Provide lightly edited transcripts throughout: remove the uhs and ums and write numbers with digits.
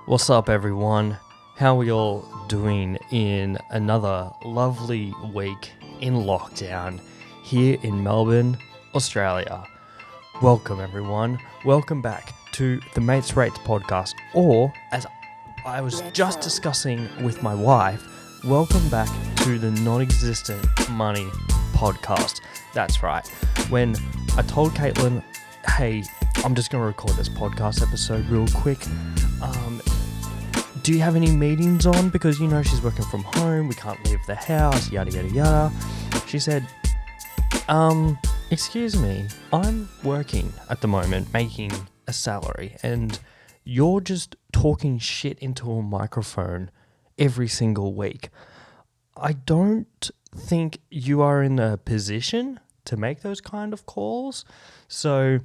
What's up, everyone? How are y'all doing in another lovely week in lockdown here in Melbourne, Australia? Welcome, everyone. Welcome back to the Mates Rates podcast, or as I was just discussing with my wife, welcome back to the non-existent money podcast. That's right. When I told Caitlin, hey, I'm just going to record this podcast episode real quick. Do you have any meetings on? Because, you know, she's working from home. We can't leave the house, yada, yada, yada. She said, excuse me, I'm working at the moment, making a salary, and you're just talking shit into a microphone every single week. I don't think you are in a position to make those kind of calls. So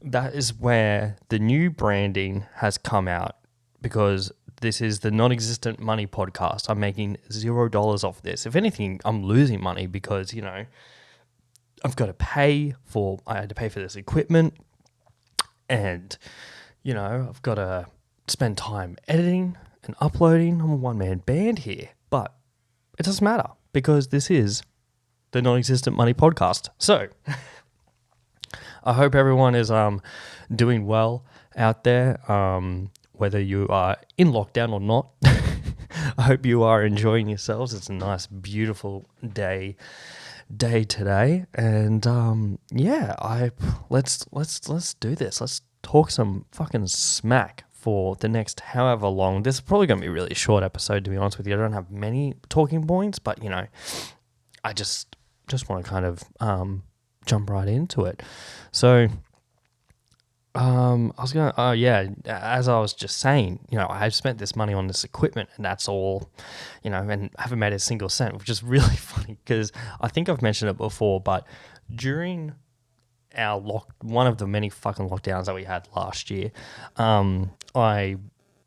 that is where the new branding has come out, because this is the non-existent money podcast. I'm making $0 off this. If anything, I'm losing money because, you know, I had to pay for this equipment, and, you know, I've got to spend time editing and uploading. I'm a one-man band here, but it doesn't matter because this is the non-existent money podcast. So I hope everyone is doing well out there. Whether you are in lockdown or not, I hope you are enjoying yourselves. It's a nice, beautiful day today, and let's do this. Let's talk some fucking smack for the next however long. This is probably going to be a really short episode, to be honest with you. I don't have many talking points, but you know, I just want to kind of jump right into it. So. As I was just saying, you know, I've spent this money on this equipment and that's all, you know, and I haven't made a single cent, which is really funny because I think I've mentioned it before, but during our one of the many fucking lockdowns that we had last year, I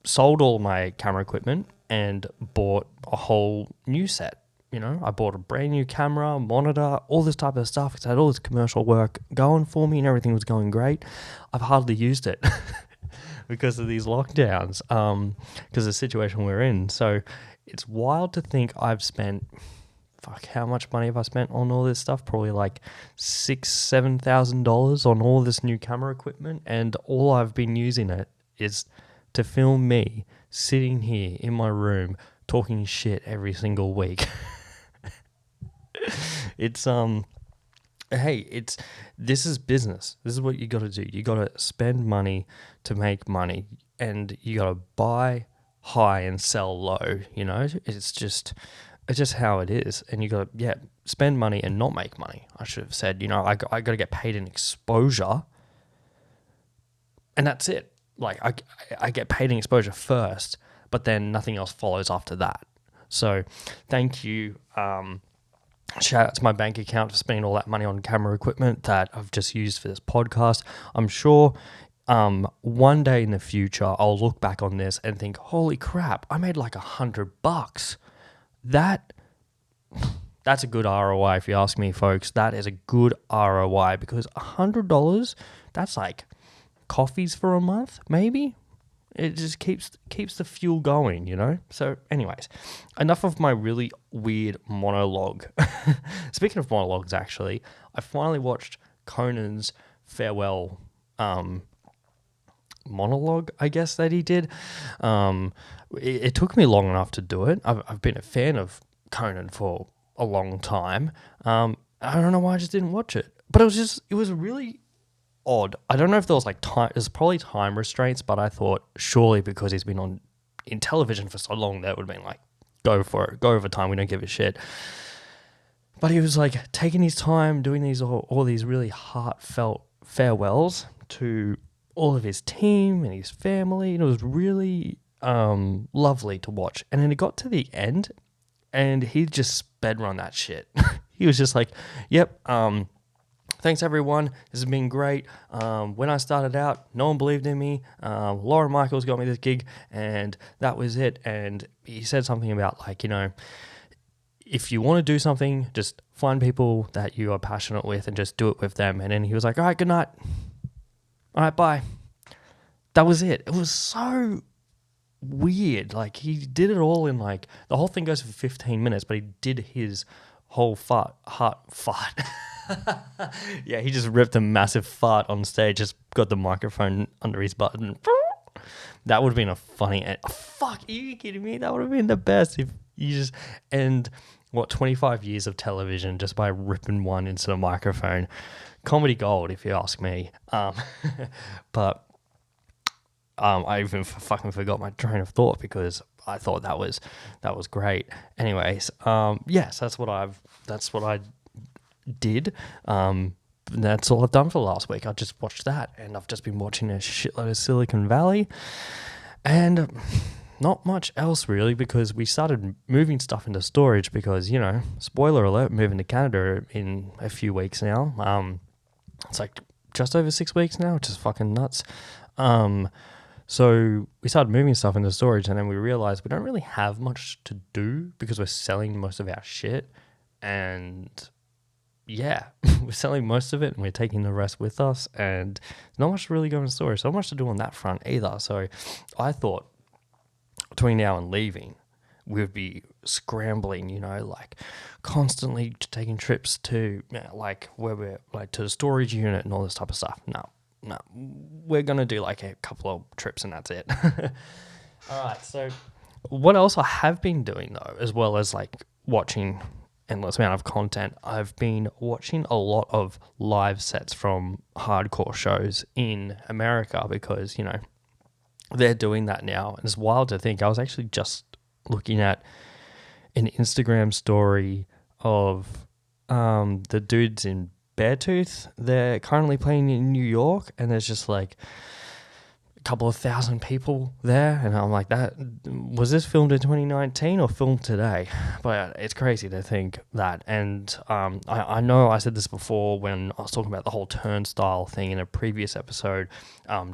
sold all my camera equipment and bought a whole new set. You know, I bought a brand new camera, monitor, all this type of stuff. It's had all this commercial work going for me and everything was going great. I've hardly used it because of these lockdowns, because of the situation we're in. So it's wild to think I've spent, how much money have I spent on all this stuff? Probably like $6,000-$7,000 on all this new camera equipment. And all I've been using it is to film me sitting here in my room talking shit every single week. This is business. This is what you got to do. You got to spend money to make money, and you got to buy high and sell low. You know, it's just how it is. And you got to spend money and not make money. I should have said, you know, I got to get paid in exposure, and that's it. Like I get paid in exposure first, but then nothing else follows after that. So thank you. Shout out to my bank account for spending all that money on camera equipment that I've just used for this podcast. I'm sure one day in the future, I'll look back on this and think, holy crap, I made like $100. That's a good ROI if you ask me, folks. That is a good ROI because $100, that's like coffees for a month, maybe. It just keeps the fuel going, you know? So anyways, enough of my really weird monologue. Speaking of monologues, actually, I finally watched Conan's farewell monologue, I guess, that he did. It took me long enough to do it. I've been a fan of Conan for a long time. I don't know why I just didn't watch it. But it was really odd. I don't know if there was like time. There's probably time restraints, but I thought surely because he's been in television for so long, that would have been like, go for it, go over time. We don't give a shit. But he was like taking his time doing all these really heartfelt farewells to all of his team and his family, and it was really lovely to watch. And then it got to the end, and he just sped run that shit. He was just like, "Yep, thanks everyone. This has been great. When I started out, no one believed in me. Laura Michaels got me this gig, and that was it." And he said something about like, you know, if you want to do something, just find people that you are passionate with and just do it with them. And then he was like, "All right, good night. All right, bye." That was it. It was so weird. Like, he did it all in, like, the whole thing goes for 15 minutes, but he did his whole fart. Yeah, he just ripped a massive fart on stage, just got the microphone under his butt. And that would have been a funny... fuck, are you kidding me? That would have been the best if you just... And 25 years of television just by ripping one into the microphone. Comedy gold, if you ask me. But I even fucking forgot my train of thought because I thought that was great. Anyways, yes, that's what I did. That's all I've done for the last week. I just watched that, and I've just been watching a shitload of Silicon Valley, and not much else really, because we started moving stuff into storage because, you know, spoiler alert, moving to Canada in a few weeks now. It's like just over 6 weeks now, which is fucking nuts. So we started moving stuff into storage, and then we realized we don't really have much to do because we're selling most of our shit. And yeah, we're selling most of it and we're taking the rest with us, and not much really going to storage. So not much to do on that front either. So I thought between now and leaving, we would be scrambling, you know, like constantly taking trips to, you know, like where we're like to the storage unit and all this type of stuff. No, we're going to do like a couple of trips and that's it. All right. So what else I have been doing though, as well as like watching endless amount of content, I've been watching a lot of live sets from hardcore shows in America because, you know, they're doing that now. And it's wild to think. I was actually just looking at an Instagram story of the dudes in Beartooth. They're currently playing in New York, and there's just like a couple of thousand people there, and I'm like, that was this filmed in 2019 or filmed today? But it's crazy to think that. And I know I said this before when I was talking about the whole turnstile thing in a previous episode.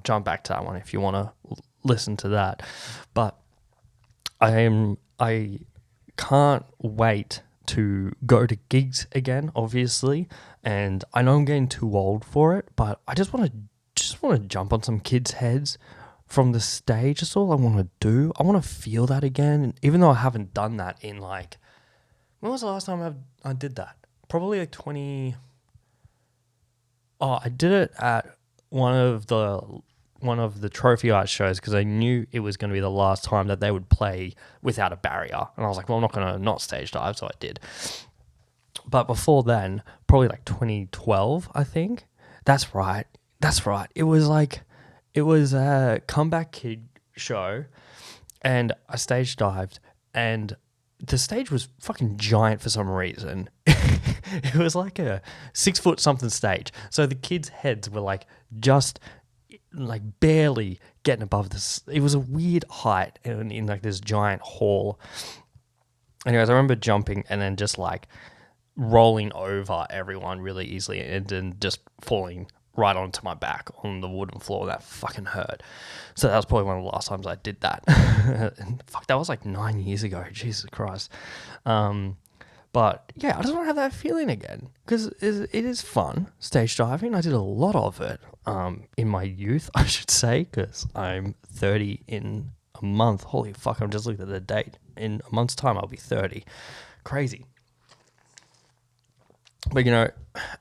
Jump back to that one if you want to listen to that. But I can't wait to go to gigs again, obviously, and I know I'm getting too old for it, but I just want to jump on some kids' heads from the stage. That's all I want to do. I want to feel that again, and even though I haven't done that in like, when was the last time I did that? Probably like 20. Oh, I did it at one of the trophy art shows because I knew it was going to be the last time that they would play without a barrier. And I was like, well, I'm not going to not stage dive, so I did. But before then, probably like 2012, I think. That's right. It was a comeback kid show, and I stage dived, and the stage was fucking giant for some reason. It was like a 6 foot something stage. So the kids' heads were like just like barely getting above this. It was a weird height in like this giant hall. Anyways, I remember jumping and then just like rolling over everyone really easily and then just falling right onto my back on the wooden floor. That fucking hurt. So that was probably one of the last times I did that. And fuck, that was like 9 years ago. Jesus Christ. But yeah, I just want to have that feeling again because it is fun, stage diving. I did a lot of it in my youth, I should say, because I'm 30 in a month. Holy fuck, I'm just looking at the date. In a month's time, I'll be 30. Crazy. But, you know,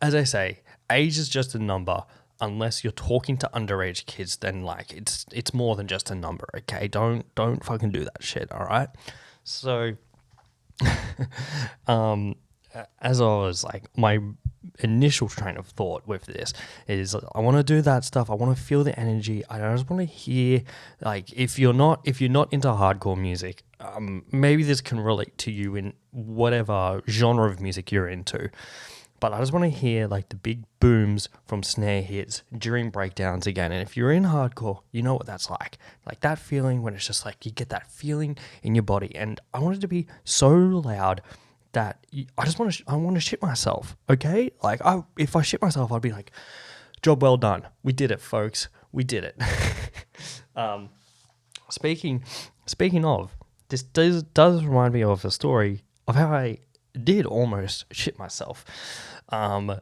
as I say, age is just a number. Unless you're talking to underage kids, then like it's more than just a number, okay? Don't fucking do that shit, all right? So as I was like, my initial train of thought with this is I want to do that stuff. I want to feel the energy. I just want to hear, like, if you're not into hardcore music, maybe this can relate to you in whatever genre of music you're into. But I just want to hear like the big booms from snare hits during breakdowns again. And if you're in hardcore, you know what that's like. Like that feeling when it's just like you get that feeling in your body. And I want it to be so loud that I want to shit myself. Okay? Like if I shit myself, I'd be like, job well done. We did it, folks. We did it. Speaking of, this does remind me of a story of how I did almost shit myself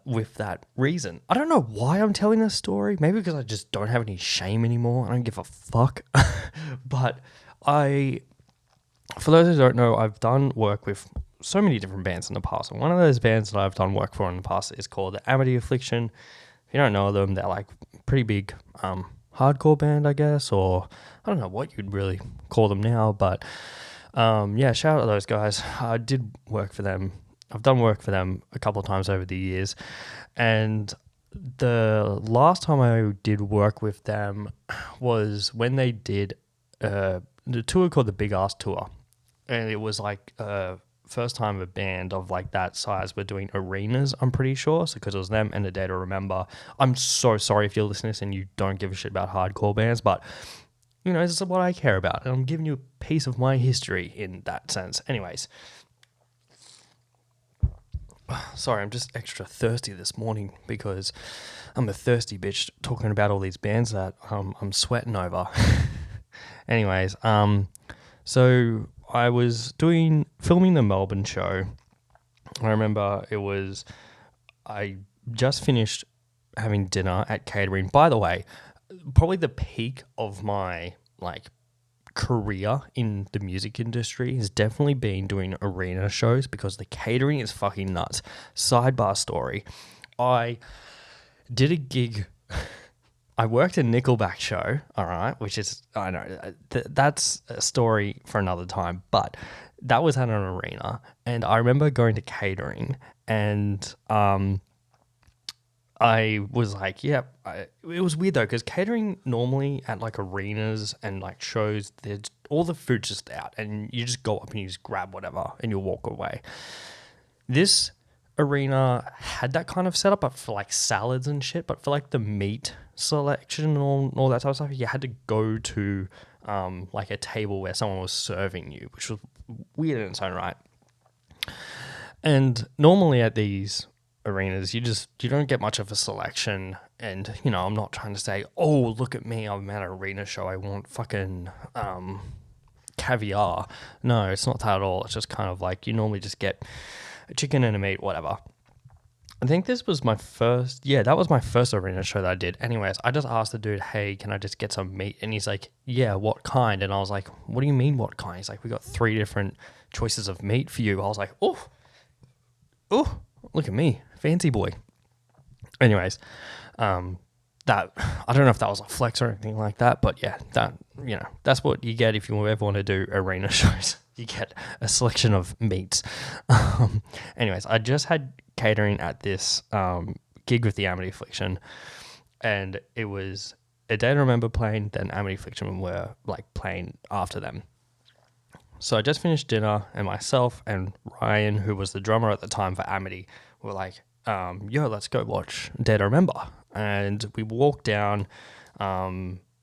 with that reason. I don't know why I'm telling this story. Maybe because I just don't have any shame anymore. I don't give a fuck. But For those who don't know, I've done work with so many different bands in the past. And one of those bands that I've done work for in the past is called the Amity Affliction. If you don't know them, they're like pretty big hardcore band, I guess, or I don't know what you'd really call them now. But yeah, shout out to those guys. I did work for them. I've done work for them a couple of times over the years. And the last time I did work with them was when they did the tour called the Big Ass Tour. And it was like first time a band of like that size were doing arenas, I'm pretty sure. So because it was them and A Day to Remember. I'm so sorry if you're listening to this and you don't give a shit about hardcore bands, but you know, this is what I care about. And I'm giving you a piece of my history in that sense. Anyways. Sorry, I'm just extra thirsty this morning because I'm a thirsty bitch talking about all these bands that I'm sweating over. Anyways, so I was filming the Melbourne show. I remember I just finished having dinner at catering. By the way, probably the peak of my career in the music industry has definitely been doing arena shows because the catering is fucking nuts. Sidebar story. I did a gig. I worked a Nickelback show, all right, which is, I know, that's a story for another time, but that was at an arena, and I remember going to catering, and I was like, yeah, it was weird though, because catering normally at like arenas and like shows, all the food's just out, and you just go up and you just grab whatever, and you walk away. This arena had that kind of setup, but for like salads and shit, but for like the meat selection and all that type of stuff, you had to go to like a table where someone was serving you, which was weird in its own right. And normally at these arenas, you don't get much of a selection, and you know, I'm not trying to say, oh, look at me, I'm at an arena show, I want fucking caviar. No, it's not that at all. It's just kind of like you normally just get a chicken and a meat, whatever. I think this was that was my first arena show that I did. Anyways, I just asked the dude, hey, can I just get some meat? And he's like, yeah, what kind? And I was like, what do you mean what kind? He's like, we got 3 different choices of meat for you. I was like, oh, look at me, fancy boy. Anyways, that, I don't know if that was a flex or anything like that, but yeah, that, you know, that's what you get if you ever want to do arena shows. You get a selection of meats. Anyways, I just had catering at this gig with the Amity Affliction, and it was A Day to Remember playing, then Amity Affliction were like playing after them. So I just finished dinner, and myself and Ryan, who was the drummer at the time for Amity, were like, yo, let's go watch Day to Remember. And we walked down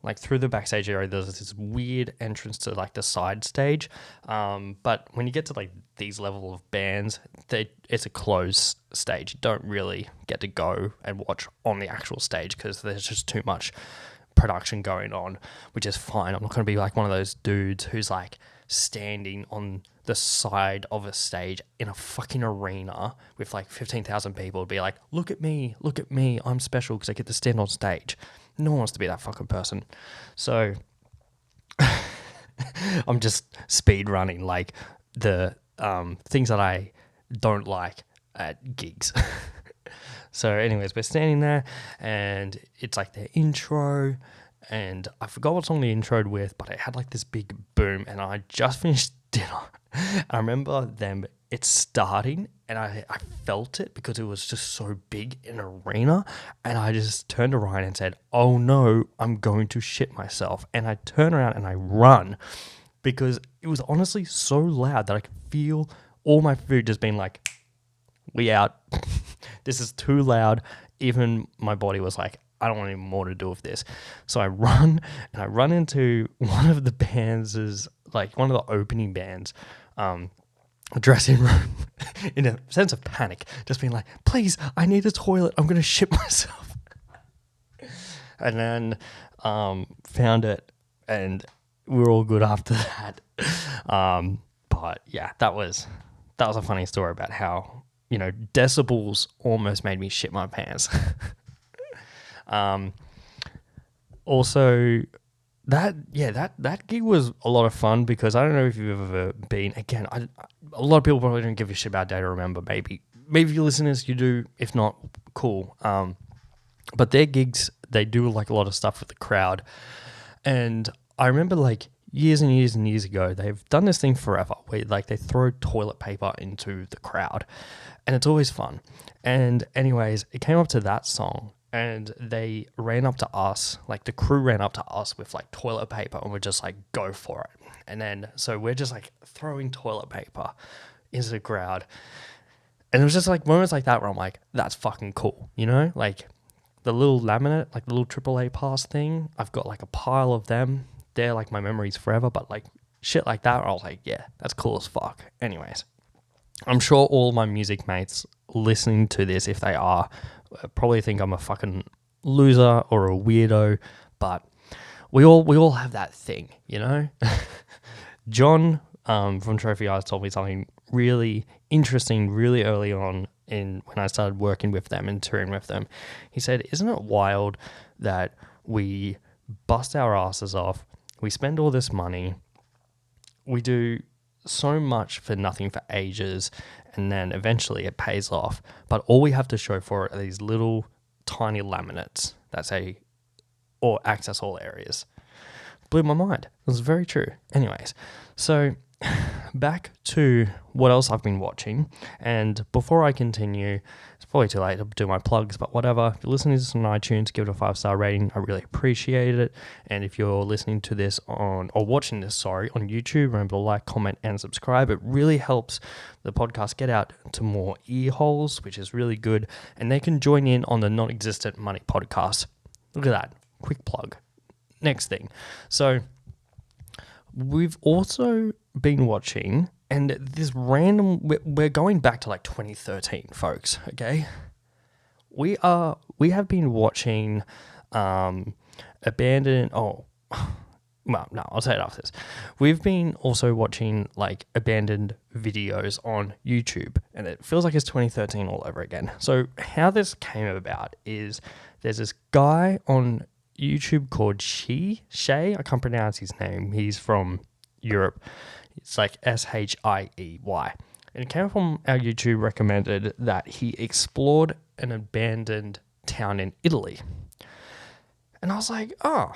like through the backstage area. There's this weird entrance to like the side stage. But when you get to like these level of bands, it's a closed stage. You don't really get to go and watch on the actual stage because there's just too much production going on, which is fine. I'm not going to be like one of those dudes who's like standing on the side of a stage in a fucking arena with like 15,000 people, be like, look at me, I'm special because I get to stand on stage. No one wants to be that fucking person. So I'm just speed running like the things that I don't like at gigs. So anyways, we're standing there and it's like the intro, and I forgot what song they introed with, but it had like this big boom, and I just finished dinner. I remember it starting, and I felt it because it was just so big in an arena, and I just turned to Ryan and said, oh no, I'm going to shit myself. And I turn around and I run because it was honestly so loud that I could feel all my food just being like, we out. This is too loud. Even my body was like, I don't want any more to do with this. So I run into one of the bands, like one of the opening bands, dressing room in a sense of panic, just being like, please, I need a toilet. I'm going to shit myself. And then found it, and we were all good after that. But yeah, that was a funny story about how, you know, decibels almost made me shit my pants. Also, that gig was a lot of fun because I don't know if you've ever been. Again, a lot of people probably don't give a shit about Day to Remember. Maybe if you listeners, you do. If not, cool. But their gigs, they do like a lot of stuff with the crowd. And I remember like years and years and years ago, they've done this thing forever where like they throw toilet paper into the crowd and it's always fun. And anyways, it came up to that song and they ran up to us, like the crew ran up to us with like toilet paper and we're just like, go for it. And then, so we're just like throwing toilet paper into the crowd. And it was just like moments like that where I'm like, that's fucking cool, you know? Like the little laminate, like the little AAA pass thing, I've got like a pile of them. They're like my memories forever, but like shit like that, I was like, yeah, that's cool as fuck. Anyways, I'm sure all my music mates listening to this, if they are, probably think I'm a fucking loser or a weirdo, but we all have that thing, you know? John from Trophy Eyes told me something really interesting really early on when I started working with them and touring with them. He said, isn't it wild that we bust our asses off, we spend all this money, we do so much for nothing for ages, and then eventually it pays off, but all we have to show for it are these little tiny laminates that say, or access all areas. Blew my mind. It was very true. Anyways, so back to what else I've been watching. And before I continue, it's probably too late to do my plugs, but whatever. If you're listening to this on iTunes, give it a 5-star rating. I really appreciate it. And if you're listening to this on YouTube, remember to like, comment, and subscribe. It really helps the podcast get out to more ear holes, which is really good. And they can join in on the Non-Existent Money podcast. Look at that. Quick plug. Next thing. So we've also been watching, and this random, we're going back to like 2013, folks, okay? We have been watching abandoned, well, no, I'll say it after this. We've been also watching like abandoned videos on YouTube, and it feels like it's 2013 all over again. So how this came about is there's this guy on YouTube called Shay. I can't pronounce his name. He's from Europe. It's like Shiey. And it came from our YouTube recommended that he explored an abandoned town in Italy. And I was like, oh,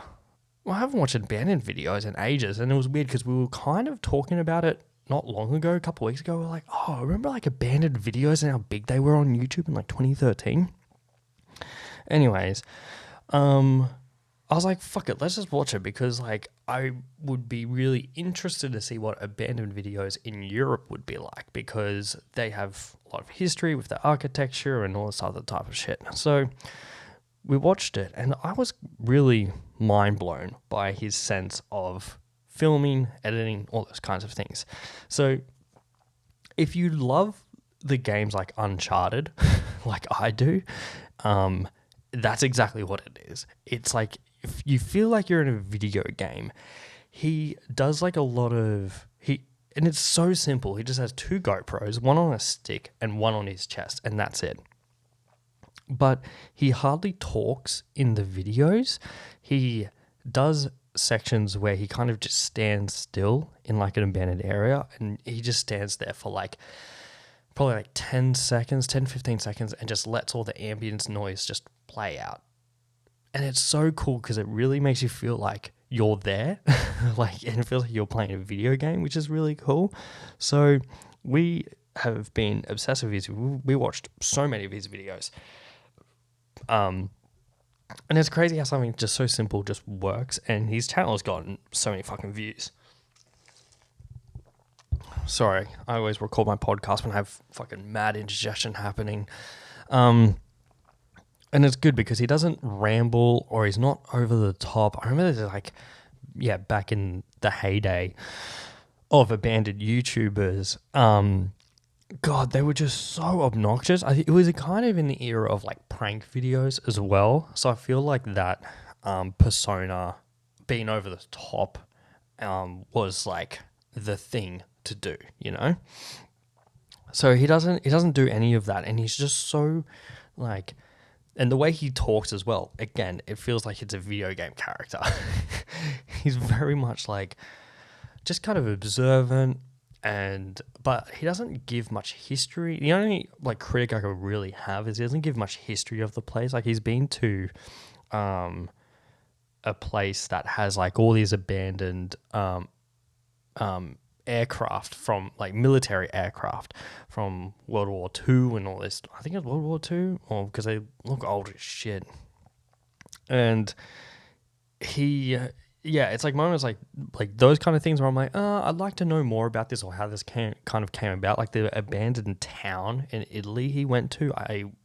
well, I haven't watched abandoned videos in ages. And it was weird because we were kind of talking about it not long ago, a couple of weeks ago. We were like, oh, remember like abandoned videos and how big they were on YouTube in like 2013? Anyways, I was like, fuck it, let's just watch it because like I would be really interested to see what abandoned videos in Europe would be like because they have a lot of history with the architecture and all this other type of shit. So we watched it and I was really mind blown by his sense of filming, editing, all those kinds of things. So if you love the games like Uncharted, like I do, that's exactly what it is. It's like, if you feel like you're in a video game, he does like a lot of, and it's so simple. He just has 2 GoPros, one on a stick and one on his chest, and that's it. But he hardly talks in the videos. He does sections where he kind of just stands still in like an abandoned area, and he just stands there for like probably like 10 seconds, 10, 15 seconds, and just lets all the ambience noise just play out. And it's so cool because it really makes you feel like you're there, like, and it feels like you're playing a video game, which is really cool. So we have been obsessed with his. We watched so many of his videos, and it's crazy how something just so simple just works. And his channel has gotten so many fucking views. Sorry, I always record my podcast when I have fucking mad indigestion happening. And it's good because he doesn't ramble or he's not over the top. I remember there's like, back in the heyday of abandoned YouTubers, God, they were just so obnoxious. It was kind of in the era of like prank videos as well. So I feel like that persona being over the top was like the thing to do, you know? So he doesn't do any of that, and he's just so like And the way he talks as well, again, it feels like it's a video game character. He's very much like just kind of observant, but he doesn't give much history. The only like critic I could really have is he doesn't give much history of the place. Like he's been to a place that has like all these abandoned aircraft from like military aircraft from World War II and all this. I think it was World War II, or because they look old as shit. And he, yeah, it's like moments like those kind of things where I'm like, I'd like to know more about this or how this kind of came about. Like the abandoned town in Italy he went to,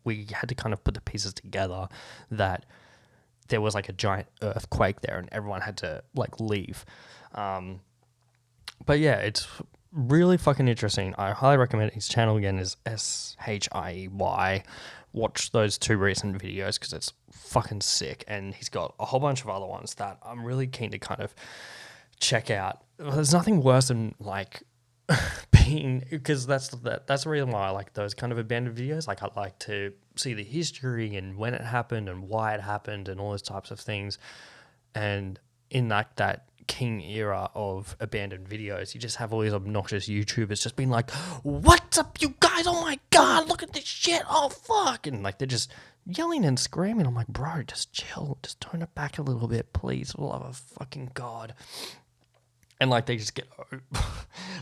we had to kind of put the pieces together that there was like a giant earthquake there and everyone had to like leave. But yeah, it's really fucking interesting. I highly recommend it. His channel again is SHIEY. Watch those 2 recent videos because it's fucking sick. And he's got a whole bunch of other ones that I'm really keen to kind of check out. There's nothing worse than like being, because that's the reason why I like those kind of abandoned videos. Like I like to see the history and when it happened and why it happened and all those types of things. And in that king era of abandoned videos, you just have all these obnoxious YouTubers just being like, what's up you guys, oh my god, look at this shit, oh fuck, and like they're just yelling and screaming. I'm like, bro, just chill, just tone it back a little bit, please, for the love of fucking god. And like they just get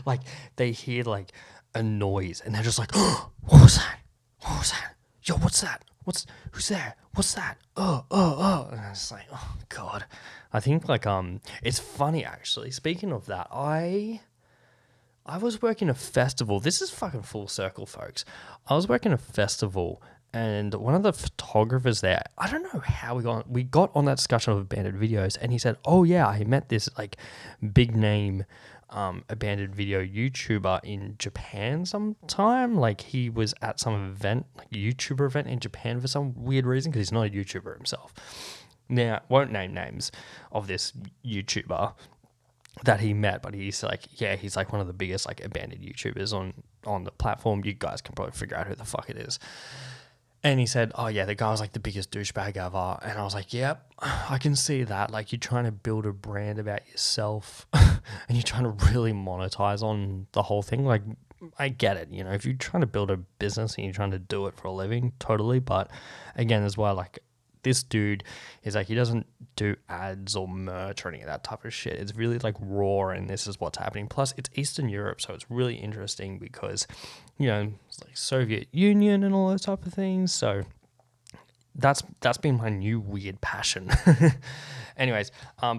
like they hear like a noise and they're just like, oh, what was that, yo, what's that, who's there, what's that, and I was like, oh god. I think like it's funny actually, speaking of that, I was working a festival. This is fucking full circle, folks. I was working a festival and one of the photographers there, I don't know how we got on that discussion of abandoned videos, and he said, oh yeah, I met this like big name abandoned video YouTuber in Japan sometime. Like he was at some event, like YouTuber event in Japan for some weird reason, because he's not a YouTuber himself. Now, won't name names of this YouTuber that he met, but he's like, yeah, he's like one of the biggest like abandoned YouTubers on the platform. You guys can probably figure out who the fuck it is. And he said, oh yeah, the guy was like the biggest douchebag ever. And I was like, yep, I can see that. Like you're trying to build a brand about yourself and you're trying to really monetize on the whole thing. Like I get it, you know, if you're trying to build a business and you're trying to do it for a living, totally. But again, as well, like this dude is like, he doesn't do ads or merch or any of that type of shit. It's really like raw and this is what's happening. Plus it's Eastern Europe, so it's really interesting because, you know, it's like Soviet Union and all those type of things. So that's been my new weird passion. Anyways,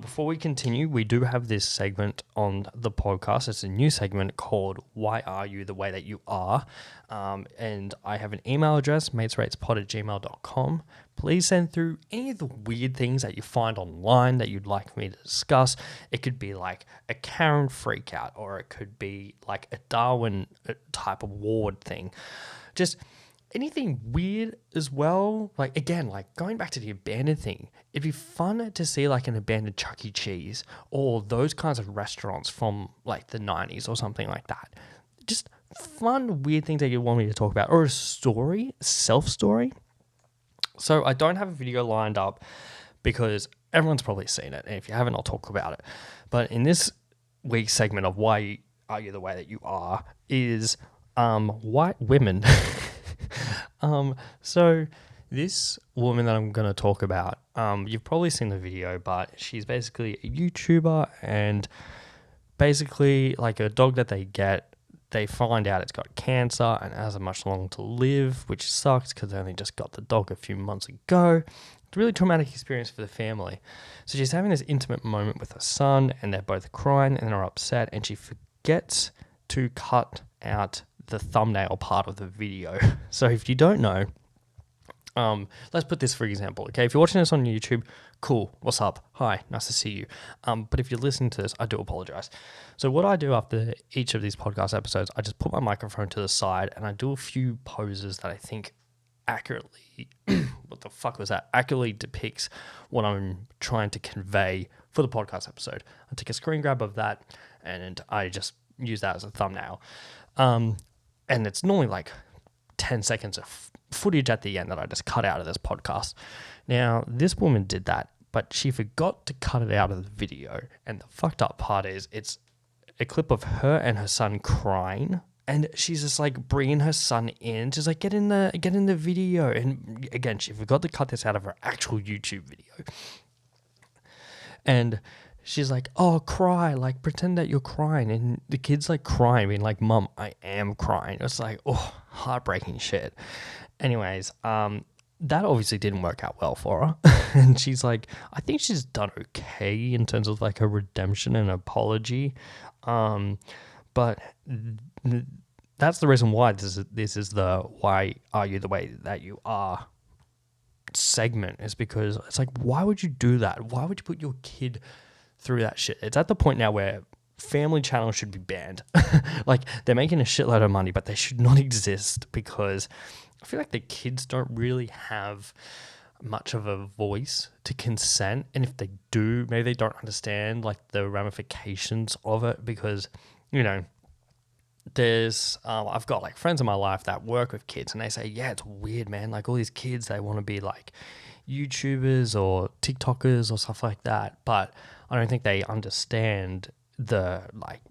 before we continue, we do have this segment on the podcast. It's a new segment called Why Are You the Way That You Are? And I have an email address, matesratespod@gmail.com. Please send through any of the weird things that you find online that you'd like me to discuss. It could be like a Karen freakout, or it could be like a Darwin type award thing. Just anything weird as well. Like again, like going back to the abandoned thing, it'd be fun to see like an abandoned Chuck E. Cheese or those kinds of restaurants from like the 90s or something like that. Just fun, weird things that you want me to talk about, or a story, self-story. So I don't have a video lined up because everyone's probably seen it, and if you haven't, I'll talk about it. But in this week's segment of Why Are You the Way That You Are is white women. So this woman that I'm going to talk about, you've probably seen the video, but she's basically a YouTuber, and basically like a dog that they get, they find out it's got cancer and hasn't much longer to live, which sucks because they only just got the dog a few months ago. It's a really traumatic experience for the family. So she's having this intimate moment with her son, and they're both crying and are upset, and she forgets to cut out the thumbnail part of the video. So if you don't know, let's put this for example. Okay, if you're watching this on YouTube, cool, what's up? Hi, nice to see you. But if you're listening to this, I do apologize. So what I do after each of these podcast episodes, I just put my microphone to the side and I do a few poses that I think accurately, what the fuck was that? Accurately depicts what I'm trying to convey for the podcast episode. I take a screen grab of that and I just use that as a thumbnail. And it's normally like 10 seconds of footage at the end that I just cut out of this podcast. Now, this woman did that, but she forgot to cut it out of the video. And the fucked up part is it's a clip of her and her son crying. And she's just like bringing her son in. She's like, get in the video. And again, she forgot to cut this out of her actual YouTube video. And she's like, oh, cry, like pretend that you're crying. And the kid's like crying, being like, Mum, I am crying. It's like, oh, heartbreaking shit. Anyways, that obviously didn't work out well for her. And she's like, I think she's done okay in terms of like her redemption and apology. But that's the reason why this is the why are you the way that you are segment, is because it's like, why would you do that? Why would you put your kid through that shit? It's at the point now where family channels should be banned. Like, they're making a shitload of money, but they should not exist, because I feel like the kids don't really have much of a voice to consent. And if they do, maybe they don't understand like the ramifications of it, because, you know, there's I've got like friends in my life that work with kids, and they say, yeah, it's weird, man. Like, all these kids, they want to be like YouTubers or TikTokers or stuff like that, but I don't think they understand the like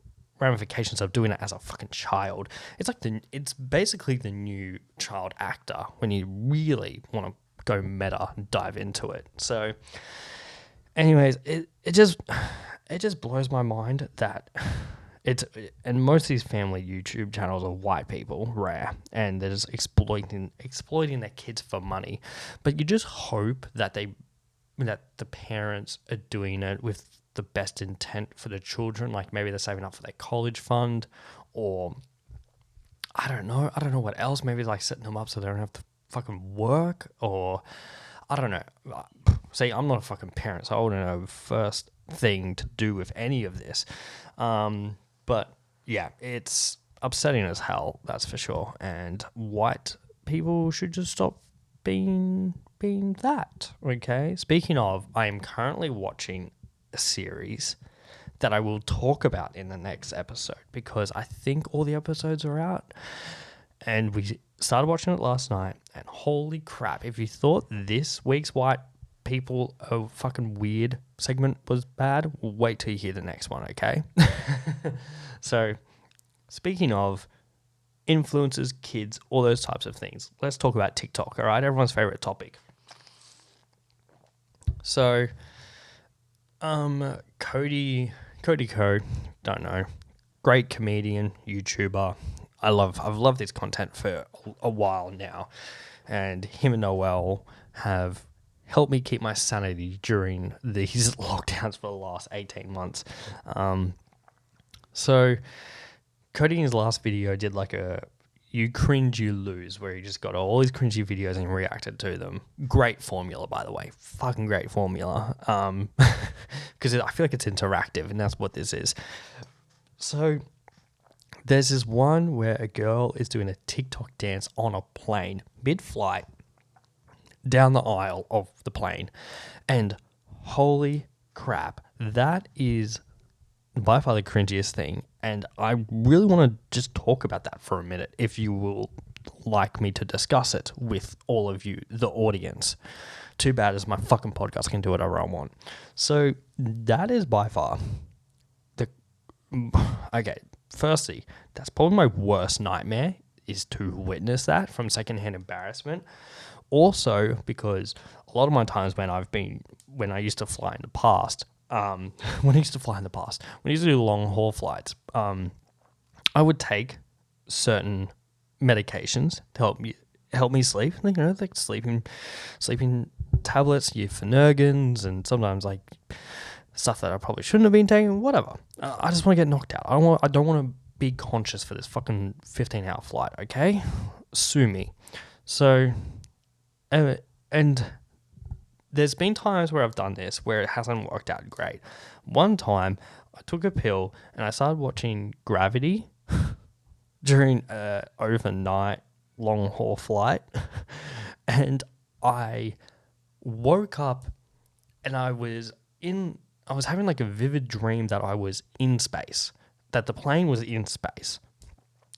ramifications of doing it as a fucking child. It's like it's basically the new child actor when you really want to go meta and dive into it. So anyways, it just blows my mind that and most of these family YouTube channels are white people, rare, and they're just exploiting their kids for money. But you just hope that the parents are doing it with the best intent for the children. Like, maybe they're saving up for their college fund, or I don't know what else. Maybe like setting them up so they don't have to fucking work, or I don't know. See, I'm not a fucking parent, so I wouldn't know the first thing to do with any of this. But yeah, it's upsetting as hell, that's for sure. And white people should just stop being that, okay? Speaking of, I am currently watching a series that I will talk about in the next episode, because I think all the episodes are out. And we started watching it last night, and holy crap, if you thought this week's white people a fucking weird segment was bad, wait till you hear the next one, okay? So, speaking of influencers, kids, all those types of things, let's talk about TikTok, all right? Everyone's favorite topic. So, Cody Co, don't know, great comedian, YouTuber. I've loved his content for a while now, and him and Noel have helped me keep my sanity during these lockdowns for the last 18 months. So Cody in his last video did like a you cringe, you lose, where he just got all these cringy videos and reacted to them. Great formula, by the way. Fucking great formula. Because I feel like it's interactive, and that's what this is. So there's this one where a girl is doing a TikTok dance on a plane, mid-flight, down the aisle of the plane. And holy crap, that is by far the cringiest thing. And I really want to just talk about that for a minute, if you will like me to discuss it with all of you, the audience. Too bad, as my fucking podcast can do whatever I want. So that is by far okay, firstly, that's probably my worst nightmare, is to witness that from secondhand embarrassment. Also, because a lot of my times when I used to fly in the past, when I used to do long haul flights, I would take certain medications to help me sleep. You know, like sleeping tablets, your Phenergans, and sometimes like stuff that I probably shouldn't have been taking. Whatever. I just want to get knocked out. I don't want to be conscious for this fucking 15-hour flight. Okay, sue me. So, and there's been times where I've done this where it hasn't worked out great. One time, I took a pill and I started watching Gravity during an overnight long haul flight, and I woke up and I was having like a vivid dream that I was in space, that the plane was in space.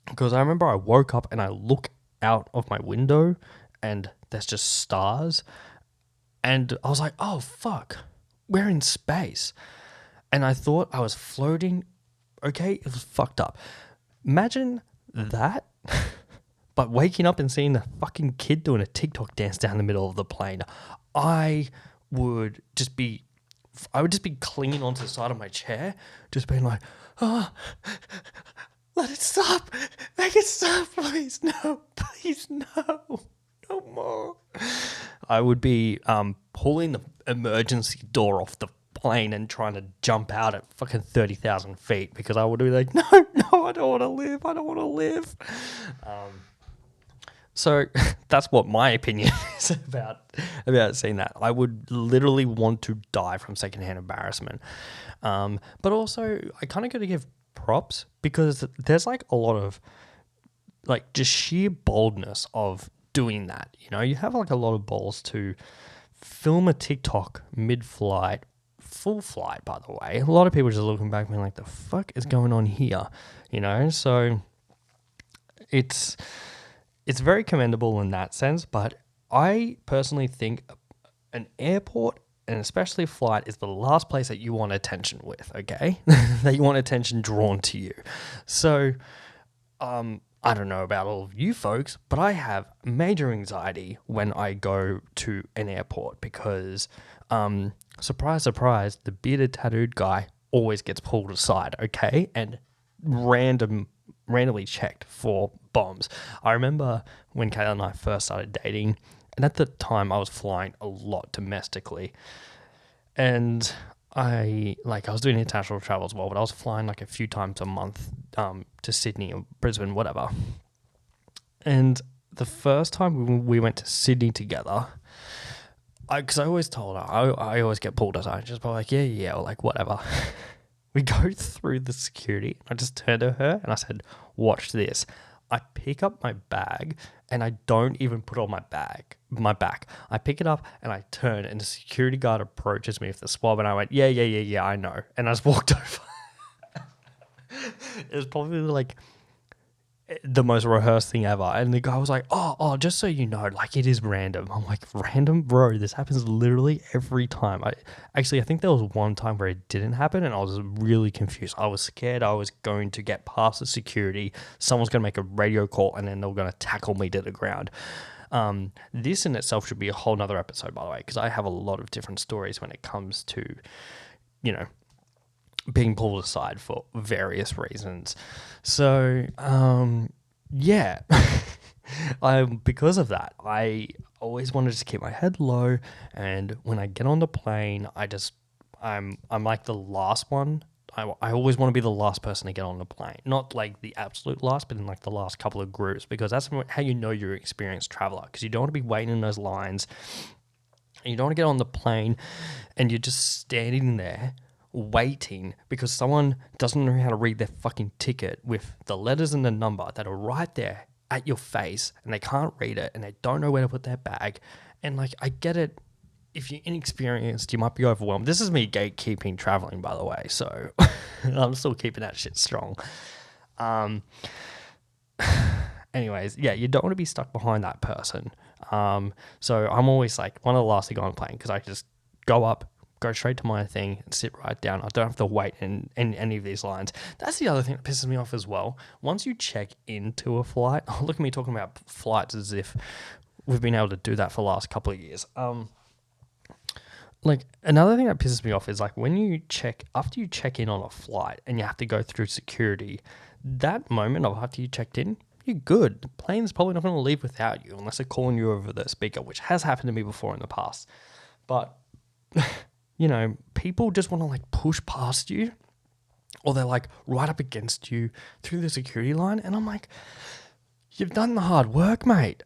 Because I remember I woke up and I look out of my window and there's just stars. And I was like, oh, fuck, we're in space. And I thought I was floating. Okay, it was fucked up. Imagine that, but waking up and seeing a fucking kid doing a TikTok dance down the middle of the plane. I would just be clinging onto the side of my chair, just being like, oh, let it stop. Make it stop, please. No, please, no. No more. I would be pulling the emergency door off the plane and trying to jump out at fucking 30,000 feet because I would be like, no, I don't want to live. I don't want to live. So that's what my opinion is about seeing that. I would literally want to die from secondhand embarrassment. But also, I kind of got to give props because there's like a lot of like just sheer boldness of doing that. You know, you have like a lot of balls to film a TikTok mid-flight, full flight, by the way. A lot of people just looking back being like, the fuck is going on here? You know, so it's very commendable in that sense, but I personally think an airport and especially a flight is the last place that you want attention with, okay? That you want attention drawn to you. So, I don't know about all of you folks, but I have major anxiety when I go to an airport because, surprise, surprise, the bearded tattooed guy always gets pulled aside, okay? And randomly checked for bombs. I remember when Kayla and I first started dating, and at the time I was flying a lot domestically, and I was doing international travel as well, but I was flying like a few times a month to Sydney or Brisbane, whatever. And the first time we went to Sydney together, because I always told her, I always get pulled aside, just like, yeah, or like whatever. We go through the security. I just turned to her and I said, watch this. I pick up my bag and I don't even put on my back. I pick it up and I turn and the security guard approaches me with the swab and I went, yeah, I know. And I just walked over. It was probably like the most rehearsed thing ever. And the guy was like, oh, just so you know, like it is random. I'm like, random? Bro, this happens literally every time. I think there was one time where it didn't happen and I was really confused. I was scared I was going to get past the security. Someone's going to make a radio call and then they were going to tackle me to the ground. This in itself should be a whole nother episode, by the way, because I have a lot of different stories when it comes to, you know, being pulled aside for various reasons. So, yeah, because of that, I always wanted to keep my head low. And when I get on the plane, I'm like the last one. I always want to be the last person to get on the plane. Not like the absolute last, but in like the last couple of groups, because that's how you know you're an experienced traveler, because you don't want to be waiting in those lines. And you don't want to get on the plane and you're just standing there waiting because someone doesn't know how to read their fucking ticket with the letters and the number that are right there at your face, and they can't read it and they don't know where to put their bag. And like, I get it. If you're inexperienced, you might be overwhelmed. This is me gatekeeping traveling, by the way. So I'm still keeping that shit strong. Anyways, yeah, you don't want to be stuck behind that person. So I'm always like one of the last to go on a plane because I just go up, go straight to my thing and sit right down. I don't have to wait in any of these lines. That's the other thing that pisses me off as well. Once you check into a flight, look at me talking about flights as if we've been able to do that for the last couple of years. Like another thing that pisses me off is like after you check in on a flight and you have to go through security, that moment of after you checked in, you're good. The plane's probably not going to leave without you unless they're calling you over the speaker, which has happened to me before in the past. But you know, people just want to like push past you, or they're like right up against you through the security line. And I'm like, you've done the hard work, mate.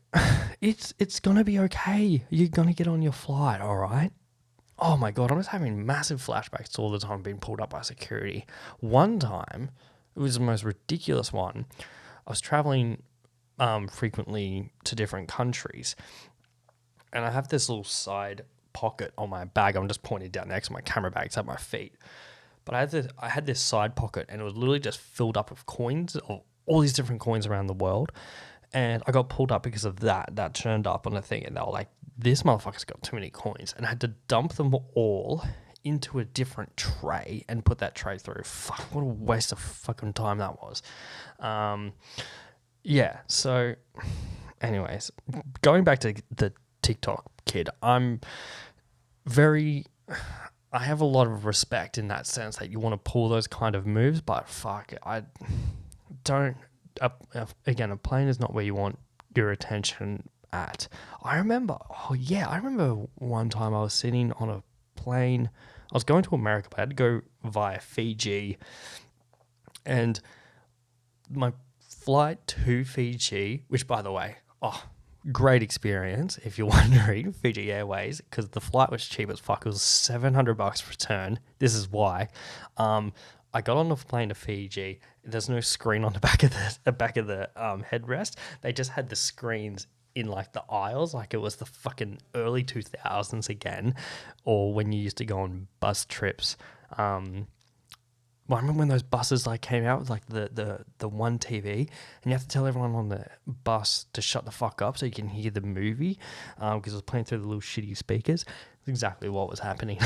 It's going to be okay. You're going to get on your flight, all right? Oh my God, I'm just having massive flashbacks all the time being pulled up by security. One time, it was the most ridiculous one. I was traveling frequently to different countries, and I have this little side pocket on my bag. I'm just pointing down next to my camera bag. It's at my feet. But I had this side pocket, and it was literally just filled up with coins, of all these different coins around the world. And I got pulled up because of that. That turned up on the thing, and they were like, this motherfucker's got too many coins. And I had to dump them all into a different tray and put that tray through. Fuck, what a waste of fucking time that was. Yeah, so anyways, going back to the TikTok kid, I have a lot of respect in that sense that you want to pull those kind of moves, but fuck, I don't, again, a plane is not where you want your attention at. I remember one time I was sitting on a plane. I was going to America, but I had to go via Fiji, and my flight to Fiji, which by the way, great experience if you're wondering, Fiji Airways, because the flight was cheap as fuck. It was $700 return. This is why. I got on the plane to Fiji. There's no screen on the back of the headrest. They just had the screens in like the aisles, like it was the fucking early 2000s again, or when you used to go on bus trips. Well, I remember when those buses like came out with like the one TV, and you have to tell everyone on the bus to shut the fuck up so you can hear the movie, because it was playing through the little shitty speakers. That's exactly what was happening.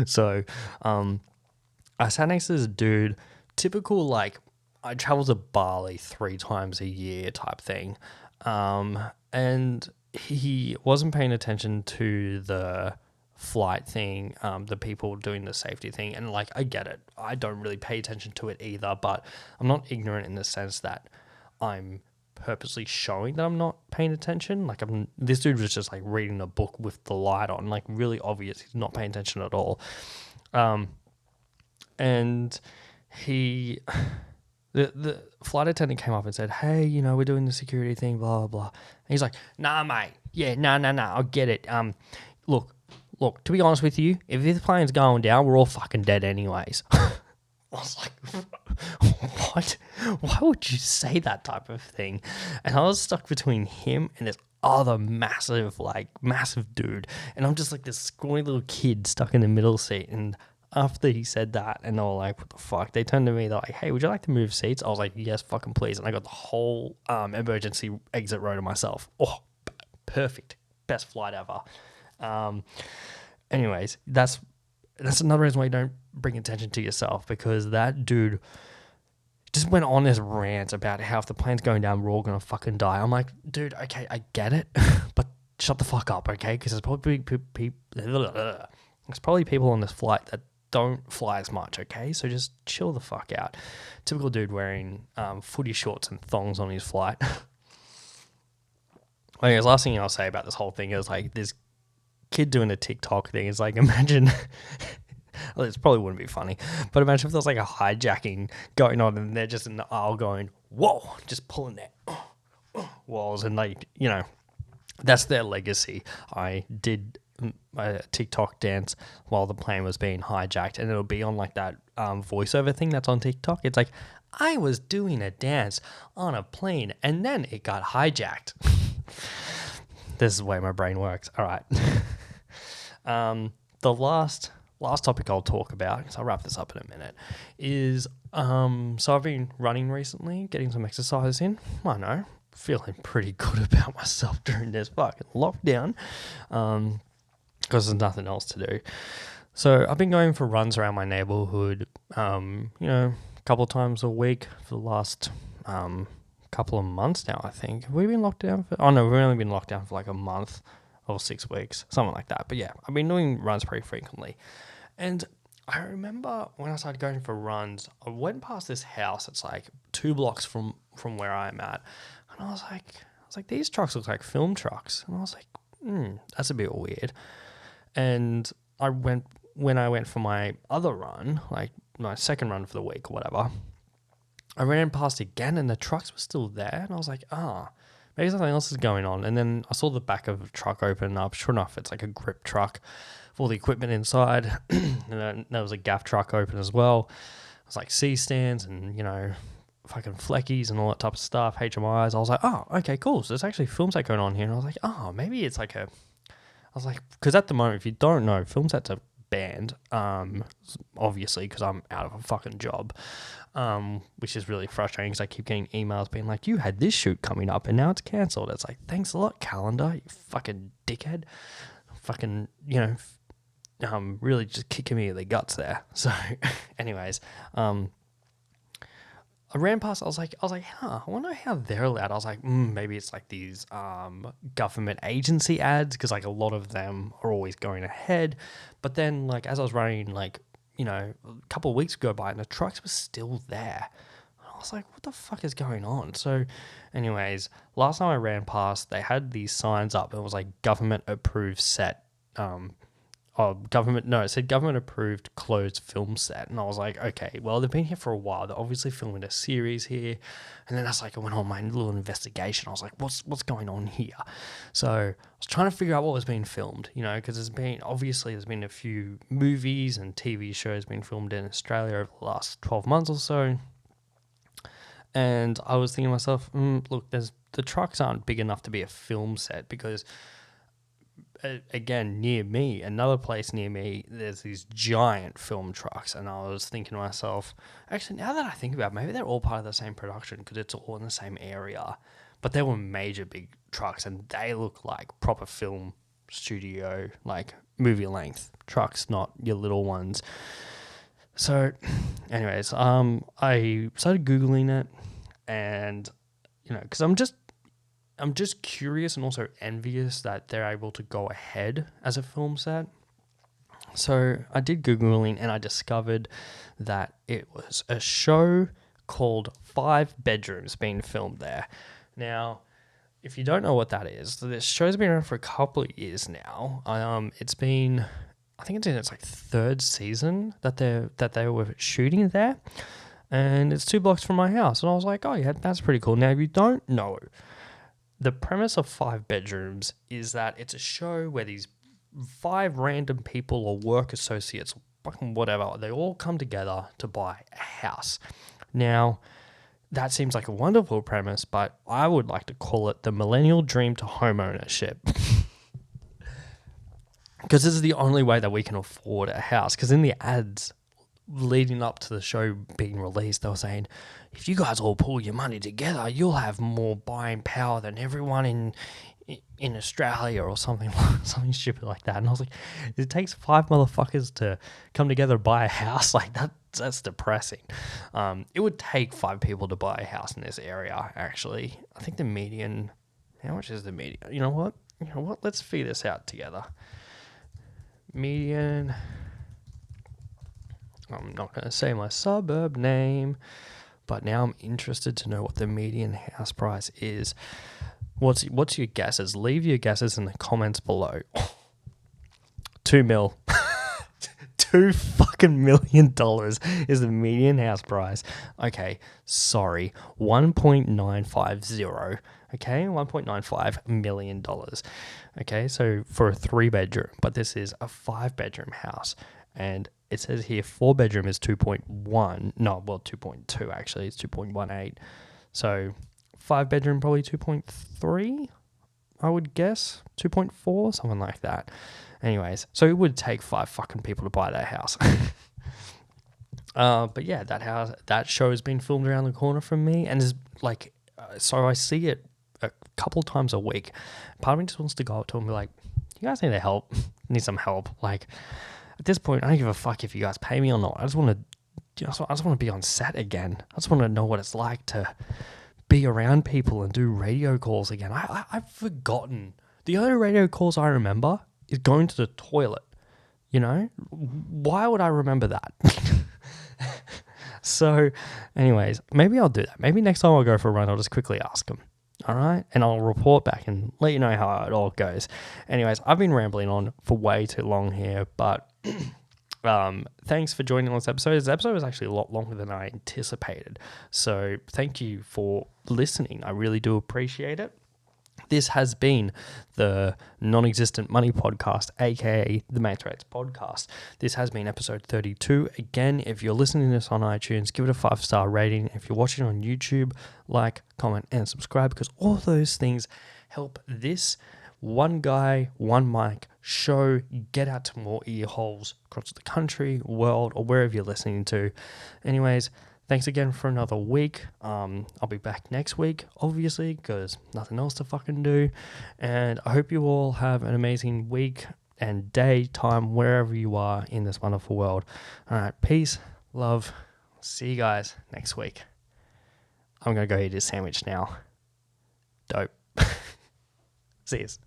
So I sat next to this dude, typical like I travel to Bali 3 times a year type thing, and he wasn't paying attention to the flight thing, the people doing the safety thing, and like I get it, I don't really pay attention to it either, but I'm not ignorant in the sense that I'm purposely showing that I'm not paying attention. Like this dude was just like reading a book with the light on, like really obvious he's not paying attention at all. And he the flight attendant came up and said, hey, we're doing the security thing, blah blah blah. And he's like, nah mate, yeah, nah, I'll get it. Look, to be honest with you, if this plane's going down, we're all fucking dead anyways. I was like, what? Why would you say that type of thing? And I was stuck between him and this other massive dude. And I'm just like this scrawny little kid stuck in the middle seat. And after he said that, and they were like, what the fuck? They turned to me, they're like, hey, would you like to move seats? I was like, yes, fucking please. And I got the whole emergency exit row to myself. Oh, perfect. Best flight ever. Anyways, that's another reason why you don't bring attention to yourself, because that dude just went on this rant about how if the plane's going down, we're all gonna fucking die. I'm like, dude, okay, I get it, but shut the fuck up, okay? Because there's probably people on this flight that don't fly as much, okay? So just chill the fuck out. Typical dude wearing footy shorts and thongs on his flight. Anyways, last thing I'll say about this whole thing is like this kid doing a TikTok thing is like, imagine, well, this probably wouldn't be funny, but imagine if there was like a hijacking going on and they're just in the aisle going, whoa, just pulling their walls, and like, that's their legacy. I did a TikTok dance while the plane was being hijacked, and it'll be on like that voiceover thing that's on TikTok. It's like, I was doing a dance on a plane and then it got hijacked. This is the way my brain works. All right. The last topic I'll talk about, because I'll wrap this up in a minute, is so I've been running recently, getting some exercise in. I don't know, feeling pretty good about myself during this fucking lockdown, because there's nothing else to do. So I've been going for runs around my neighborhood, a couple of times a week for the last couple of months now, I think. Have we been locked down for... Oh, no, we've only been locked down for like a month or 6 weeks, something like that. But yeah, I've been doing runs pretty frequently. And I remember when I started going for runs, I went past this house that's like 2 blocks from where I'm at. And I was like, these trucks look like film trucks. And I was like, that's a bit weird. And when I went for my other run, like my second run for the week or whatever, I ran past again and the trucks were still there. And I was like, maybe something else is going on. And then I saw the back of a truck open up. Sure enough, it's like a grip truck with all the equipment inside. And then there was a gaff truck open as well. It was like C-stands and, fucking fleckies and all that type of stuff, HMIs. I was like, oh, okay, cool. So there's actually film set going on here. And I was like, maybe it's like because at the moment, if you don't know, film sets are banned, obviously, because I'm out of a fucking job, which is really frustrating because I keep getting emails being like, you had this shoot coming up and now it's cancelled. It's like, thanks a lot, calendar, you fucking dickhead. Fucking, really just kicking me in the guts there. So, anyways, I ran past. I was like, I wonder how they're allowed. I was like, maybe it's like these government agency ads, because like a lot of them are always going ahead. But then, like, as I was running, like, a couple of weeks go by, and the trucks were still there. I was like, what the fuck is going on? So, anyways, last time I ran past, they had these signs up. It was like government approved set. It said government approved closed film set. And I was like, okay, well, they've been here for a while. They're obviously filming a series here. And then I went on my little investigation. I was like, what's going on here? So I was trying to figure out what was being filmed, because there's been a few movies and TV shows being filmed in Australia over the last 12 months or so. And I was thinking to myself, look, the trucks aren't big enough to be a film set, because again, another place near me, there's these giant film trucks. And I was thinking to myself, actually, now that I think about it, maybe they're all part of the same production because it's all in the same area. But they were major big trucks, and they look like proper film studio, like movie length trucks, not your little ones. So anyways, I started Googling it, and, because I'm just curious and also envious that they're able to go ahead as a film set. So I did Googling, and I discovered that it was a show called 5 Bedrooms being filmed there. Now, if you don't know what that is, this show's been around for a couple of years now. It's been, I think it's in its like 3rd season that they were shooting there, and it's 2 blocks from my house. And I was like, oh yeah, that's pretty cool. Now, if you don't know, the premise of 5 Bedrooms is that it's a show where these 5 random people or work associates, fucking whatever, they all come together to buy a house. Now, that seems like a wonderful premise, but I would like to call it the millennial dream to home ownership. Because this is the only way that we can afford a house. Because in the ads leading up to the show being released, they were saying, if you guys all pull your money together, you'll have more buying power than everyone in Australia, or something stupid like that. And I was like, it takes 5 motherfuckers to come together to buy a house? Like, that's depressing. It would take 5 people to buy a house in this area, actually. I think the median, how much is the median? You know what? Let's figure this out together. Median, I'm not going to say my suburb name, but now I'm interested to know what the median house price is. What's your guesses? Leave your guesses in the comments below. 2 mil. $2 million is the median house price. Okay, sorry. 1.950. Okay, $1.95 million. Okay, so for a 3-bedroom, but this is a 5-bedroom house. And it says here 4-bedroom is 2.1. No, well, 2.2 actually. It's 2.18. So 5-bedroom probably 2.3, I would guess. 2.4, something like that. Anyways, so it would take 5 fucking people to buy that house. But yeah, that show has been filmed around the corner from me, and is like, so I see it a couple times a week. Part of me just wants to go up to him and be like, you guys need help? Need some help? Like, at this point, I don't give a fuck if you guys pay me or not. I just want to be on set again. I just want to know what it's like to be around people and do radio calls again. I've forgotten. The only radio calls I remember is going to the toilet. Why would I remember that? So, anyways, maybe I'll do that. Maybe next time I'll go for a run, I'll just quickly ask them. All right? And I'll report back and let you know how it all goes. Anyways, I've been rambling on for way too long here, but thanks for joining on this episode. This episode was actually a lot longer than I anticipated. So thank you for listening. I really do appreciate it. This has been the Non-Existent Money Podcast, aka the Matrix Podcast. This has been episode 32. Again, if you're listening to this on iTunes, give it a 5-star rating. If you're watching on YouTube, like, comment, and subscribe, because all those things help this one guy, one mic show, get out to more ear holes across the country, world, or wherever you're listening to. Anyways, thanks again for another week. I'll be back next week, obviously, because nothing else to fucking do. And I hope you all have an amazing week and day, time, wherever you are in this wonderful world. All right, peace, love. See you guys next week. I'm going to go eat a sandwich now. Dope. See yous.